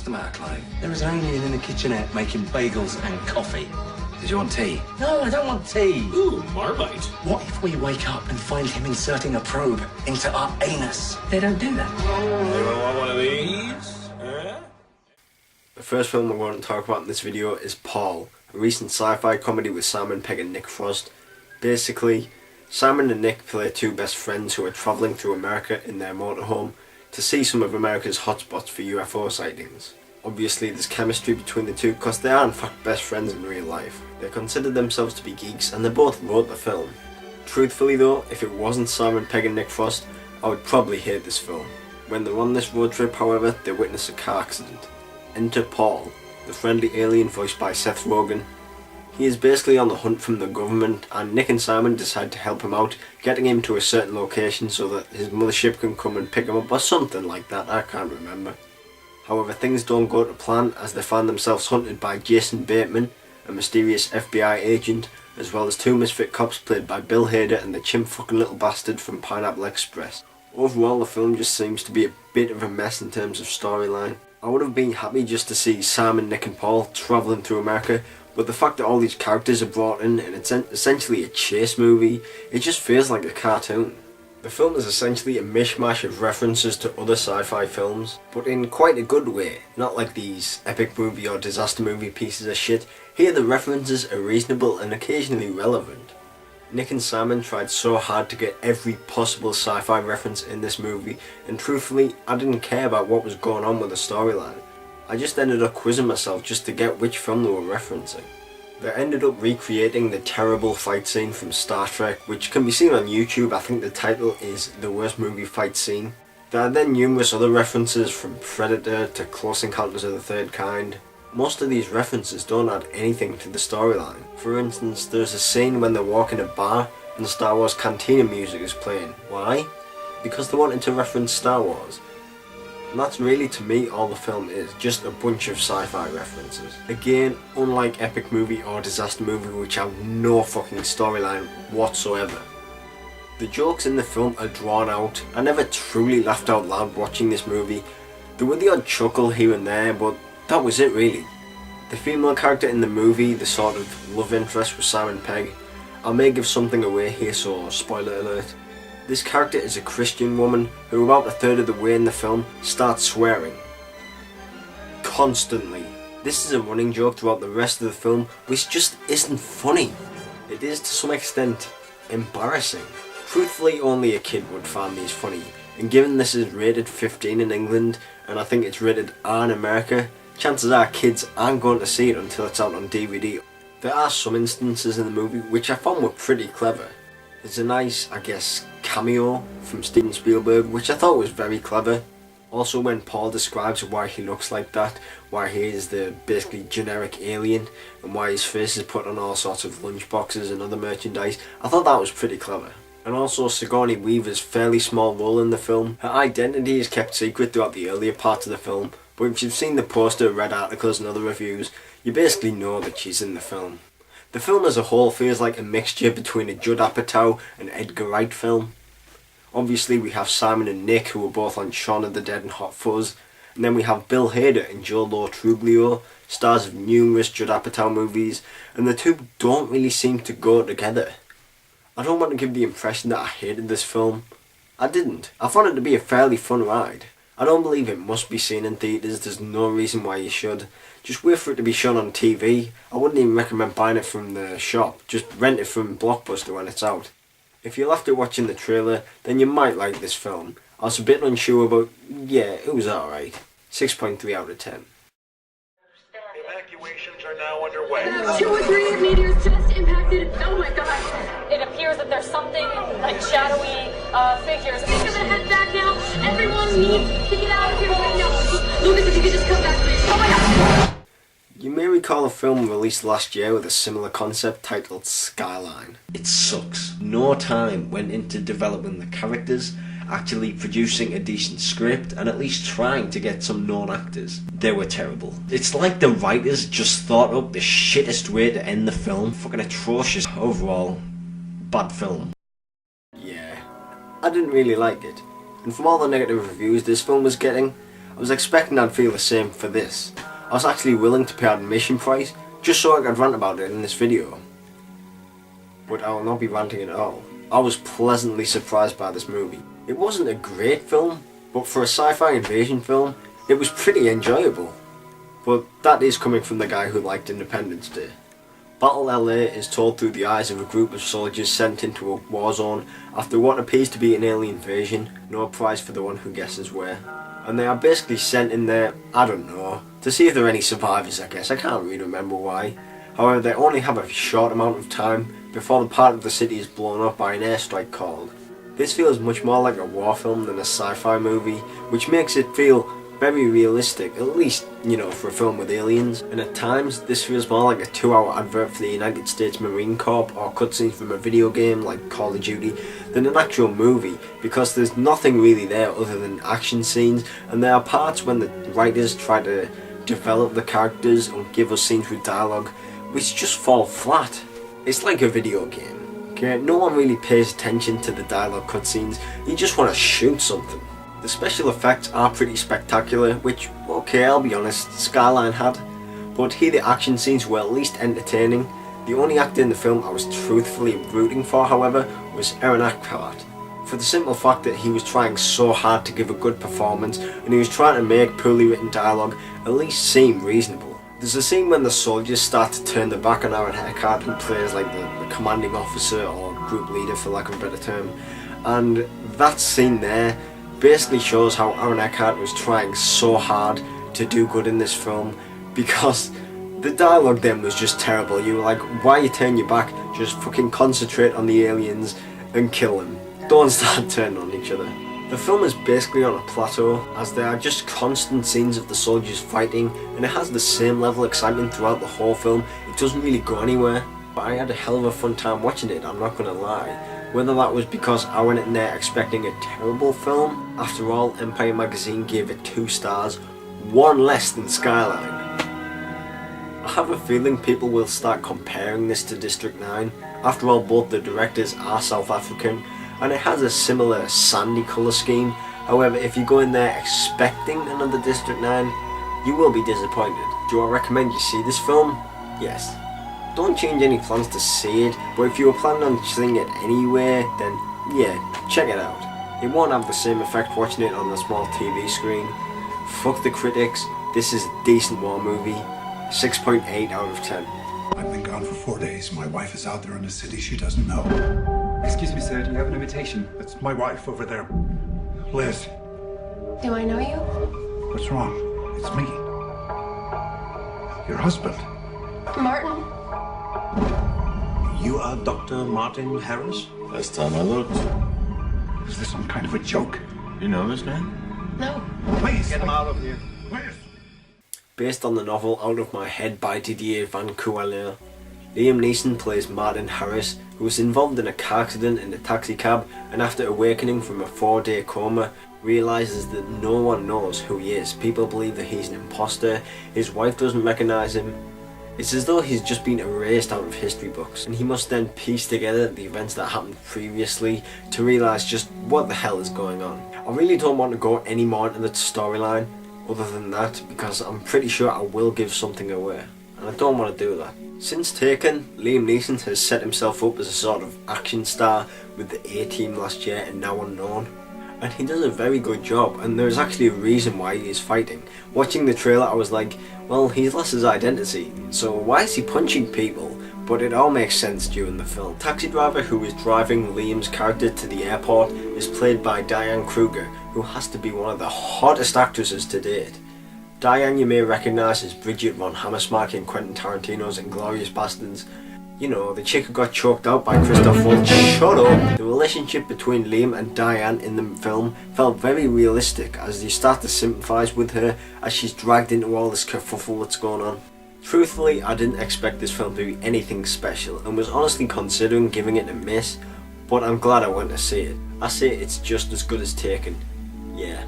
them act like? There was an alien in the kitchenette making bagels and coffee. Did you want tea? No, I don't want tea. Ooh, Marmite. What if we wake up and find him inserting a probe into our anus? They don't do that. Anyone want one of these? The first film we're going to talk about in this video is Paul, a recent sci-fi comedy with Simon Pegg and Nick Frost. Basically, Simon and Nick play two best friends who are travelling through America in their motorhome to see some of America's hotspots for UFO sightings. Obviously there's chemistry between the two because they are in fact best friends in real life. They consider themselves to be geeks and they both wrote the film. Truthfully though, if it wasn't Simon Pegg and Nick Frost, I would probably hate this film. When they're on this road trip however, they witness a car accident. Enter Paul, the friendly alien voiced by Seth Rogen. He is basically on the hunt from the government and Nick and Simon decide to help him out, getting him to a certain location so that his mothership can come and pick him up or something like that, I can't remember. However, things don't go to plan as they find themselves hunted by Jason Bateman, a mysterious FBI agent, as well as two misfit cops played by Bill Hader and the chimp fucking little bastard from Pineapple Express. Overall, the film just seems to be a bit of a mess in terms of storyline. I would have been happy just to see Simon, Nick and Paul travelling through America, but the fact that all these characters are brought in and it's essentially a chase movie, it just feels like a cartoon. The film is essentially a mishmash of references to other sci-fi films, but in quite a good way, not like these epic movie or disaster movie pieces of shit. Here the references are reasonable and occasionally relevant. Nick and Simon tried so hard to get every possible sci-fi reference in this movie, and truthfully, I didn't care about what was going on with the storyline. I just ended up quizzing myself just to get which film they were referencing. They ended up recreating the terrible fight scene from Star Trek, which can be seen on YouTube. I think the title is The Worst Movie Fight Scene. There are then numerous other references from Predator to Close Encounters of the Third Kind. Most of these references don't add anything to the storyline. For instance, there's a scene when they walk in a bar and the Star Wars Cantina music is playing. Why? Because they wanted to reference Star Wars. And that's really, to me, all the film is, just a bunch of sci-fi references. Again, unlike epic movie or disaster movie which have no fucking storyline whatsoever. The jokes in the film are drawn out. I never truly laughed out loud watching this movie. There were the odd chuckle here and there, but that was it really. The female character in the movie, the sort of love interest with Simon Pegg, I may give something away here, so spoiler alert. This character is a Christian woman who about a third of the way in the film starts swearing. Constantly. This is a running joke throughout the rest of the film which just isn't funny. It is to some extent embarrassing. Truthfully only a kid would find these funny, and given this is rated 15 in England and I think it's rated R in America, chances are kids aren't going to see it until it's out on DVD. There are some instances in the movie which I found were pretty clever. There's a nice, I guess, cameo from Steven Spielberg, which I thought was very clever. Also when Paul describes why he looks like that, why he is the basically generic alien, and why his face is put on all sorts of lunchboxes and other merchandise, I thought that was pretty clever. And also Sigourney Weaver's fairly small role in the film. Her identity is kept secret throughout the earlier parts of the film, but if you've seen the poster, read articles and other reviews, you basically know that she's in the film. The film as a whole feels like a mixture between a Judd Apatow and Edgar Wright film. Obviously we have Simon and Nick who are both on Shaun of the Dead and Hot Fuzz, and then we have Bill Hader and Joe Truglio, stars of numerous Judd Apatow movies, and the two don't really seem to go together. I don't want to give the impression that I hated this film. I didn't. I found it to be a fairly fun ride. I don't believe it must be seen in theatres, there's no reason why you should. Just wait for it to be shown on TV. I wouldn't even recommend buying it from the shop, just rent it from Blockbuster when it's out. If you laughed at watching the trailer, then you might like this film. I was a bit unsure but yeah, it was alright. 6.3 out of 10. Evacuations are now underway. 2 or 3 meteors just impacted. Oh my god. It appears that there's something like shadowy figures. I'm gonna head back now. Everyone needs to get out of here right now. Lucas, if you could just come back, please. Oh my god. You may recall a film released last year with a similar concept titled Skyline. It sucks. No time went into developing the characters, actually producing a decent script, and at least trying to get some known actors. They were terrible. It's like the writers just thought up the shittest way to end the film. Fucking atrocious. Overall, bad film. Yeah, I didn't really like it. And from all the negative reviews this film was getting, I was expecting I'd feel the same for this. I was actually willing to pay admission price just so I could rant about it in this video. But I will not be ranting at all. I was pleasantly surprised by this movie. It wasn't a great film, but for a sci-fi invasion film, it was pretty enjoyable. But that is coming from the guy who liked Independence Day. Battle LA is told through the eyes of a group of soldiers sent into a war zone after what appears to be an alien invasion, no prize for the one who guesses where. And they are basically sent in there, I don't know, to see if there are any survivors, I guess. I can't really remember why. However, they only have a short amount of time before the part of the city is blown up by an airstrike called. This feels much more like a war film than a sci-fi movie, which makes it feel very realistic, at least, for a film with aliens. And at times, this feels more like a 2-hour advert for the United States Marine Corps or cutscenes from a video game like Call of Duty than an actual movie, because there's nothing really there other than action scenes, and there are parts when the writers try to develop the characters and give us scenes with dialogue which just fall flat. It's like a video game. Okay, no one really pays attention to the dialogue cutscenes, you just want to shoot something. The special effects are pretty spectacular, which, okay, I'll be honest, Skyline had, but here the action scenes were at least entertaining. The only actor in the film I was truthfully rooting for, however, was Eckhart, for the simple fact that he was trying so hard to give a good performance and he was trying to make poorly written dialogue at least seem reasonable. There's a scene when the soldiers start to turn their back on Eckhart, who plays like the commanding officer or group leader for lack of a better term, and that scene there basically shows how Eckhart was trying so hard to do good in this film, because the dialogue then was just terrible. You were like, why you turn your back? Just fucking concentrate on the aliens and kill them. Don't start turning on each other. The film is basically on a plateau, as there are just constant scenes of the soldiers fighting, and it has the same level of excitement throughout the whole film. It doesn't really go anywhere, but I had a hell of a fun time watching it, I'm not gonna lie. Whether that was because I went in there expecting a terrible film, after all, Empire magazine gave it 2 stars, 1 less than Skyline. I have a feeling people will start comparing this to District 9, after all both the directors are South African, and it has a similar sandy colour scheme. However, if you go in there expecting another District 9, you will be disappointed. Do I recommend you see this film? Yes. Don't change any plans to see it, but if you were planning on seeing it anyway, then yeah, check it out. It won't have the same effect watching it on a small TV screen. Fuck the critics, this is a decent war movie. 6.8 out of 10. I've been gone for 4 days. My wife is out there in the city she doesn't know. Excuse me, sir, do you have an invitation? That's my wife over there. Liz, Do I know you? what's wrong? It's me. Your husband. Martin? You are Dr. Martin Harris? Last time I looked. Is this some kind of a joke? You know this man? No. Please. Get him out of here. Please. Based on the novel Out of My Head by Didier van Cauwelaert, Liam Neeson plays Martin Harris, who was involved in a car accident in a taxi cab, and after awakening from a 4-day coma, realises that no one knows who he is. People believe that he's an imposter, his wife doesn't recognise him. It's as though he's just been erased out of history books, and he must then piece together the events that happened previously to realise just what the hell is going on. I really don't want to go any more into the storyline other than that, because I'm pretty sure I will give something away, and I don't want to do that. Since Taken, Liam Neeson has set himself up as a sort of action star with the A-Team last year and Now Unknown, and he does a very good job, and there's actually a reason why he is fighting. Watching the trailer I was like, well, he's lost his identity, so why is he punching people? But it all makes sense during the film. Taxi driver who is driving Liam's character to the airport is played by Diane Kruger, who has to be one of the hottest actresses to date. Diane you may recognise as Bridget von Hammersmark in Quentin Tarantino's Inglourious Basterds. You know, the chick who got choked out by Christoph Waltz. Shut up! The relationship between Liam and Diane in the film felt very realistic, as you start to sympathise with her as she's dragged into all this kerfuffle that's going on. Truthfully, I didn't expect this film to be anything special, and was honestly considering giving it a miss, but I'm glad I went to see it. I say it's just as good as Taken. Yeah,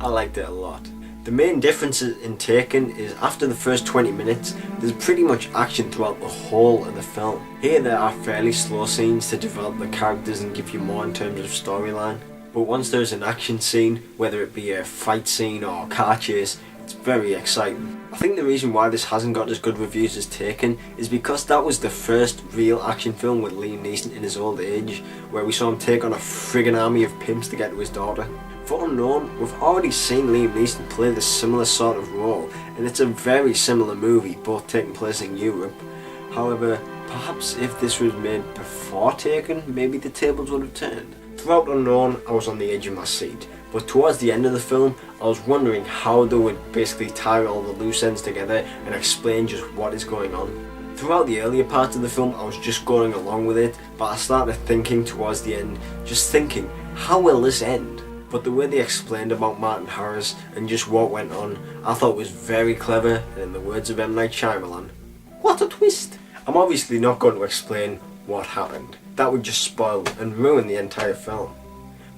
I liked it a lot. The main difference in Taken is after the first 20 minutes, there's pretty much action throughout the whole of the film. Here there are fairly slow scenes to develop the characters and give you more in terms of storyline. but once there's an action scene, whether it be a fight scene or a car chase, it's very exciting. I think the reason why this hasn't got as good reviews as Taken is because that was the first real action film with Liam Neeson in his old age, where we saw him take on a friggin' army of pimps to get to his daughter. For Unknown, we've already seen Liam Neeson play this similar sort of role, and it's a very similar movie, both taking place in Europe. However, perhaps if this was made before Taken, maybe the tables would have turned. Throughout Unknown, I was on the edge of my seat, but towards the end of the film, I was wondering how they would basically tie all the loose ends together and explain just what is going on. Throughout the earlier parts of the film, I was just going along with it, but I started thinking towards the end, just thinking, how will this end? But the way they explained about Martin Harris and just what went on, I thought was very clever, and in the words of M. Night Shyamalan, what a twist! I'm obviously not going to explain what happened. That would just spoil and ruin the entire film.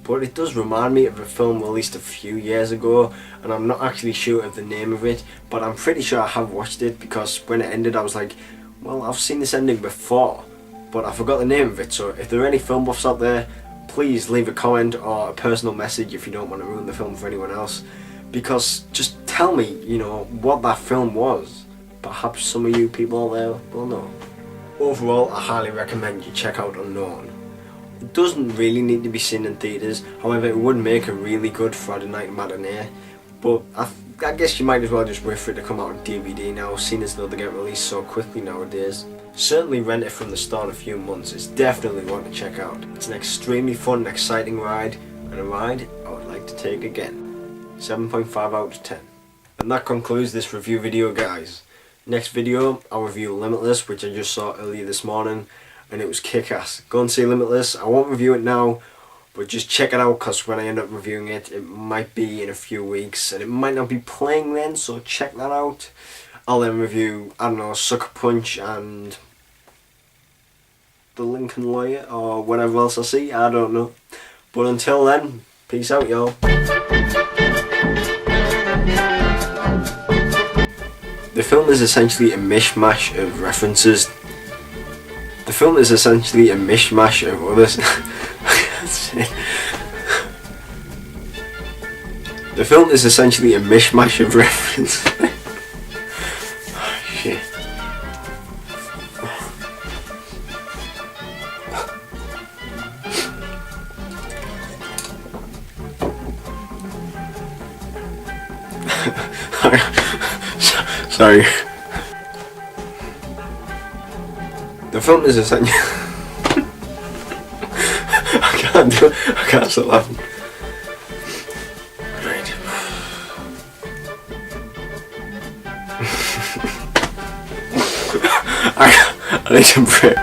But it does remind me of a film released a few years ago, and I'm not actually sure of the name of it, but I'm pretty sure I have watched it, because when it ended I was like, well, I've seen this ending before, but I forgot the name of it. So if there are any film buffs out there, please leave a comment or a personal message if you don't want to ruin the film for anyone else, because just tell me, you know, what that film was. Perhaps some of you people out there will know. Overall, I highly recommend you check out Unknown. It doesn't really need to be seen in theatres, however it would make a really good Friday night matinee, but I guess you might as well just wait for it to come out on DVD now, seeing as though they get released so quickly nowadays. Certainly rent it from the start of a few months, it's definitely one to check out. It's an extremely fun and exciting ride, and a ride I would like to take again. 7.5 out of 10. And that concludes this review video, guys. Next video, I'll review Limitless, which I just saw earlier this morning, and it was kick-ass. Go and see Limitless. I won't review it now, but just check it out, because when I end up reviewing it, it might be in a few weeks, and it might not be playing then, so check that out. I'll then review, I don't know, Sucker Punch and The Lincoln Lawyer, or whatever else I see, I don't know. But until then, peace out, y'all. The film is essentially a mishmash of references. The film is essentially a mishmash of others. The film is essentially a mishmash of references. Oh, shit. Sorry. The film is essentially... I can't do it. I can't stop laughing. Right. I need a break.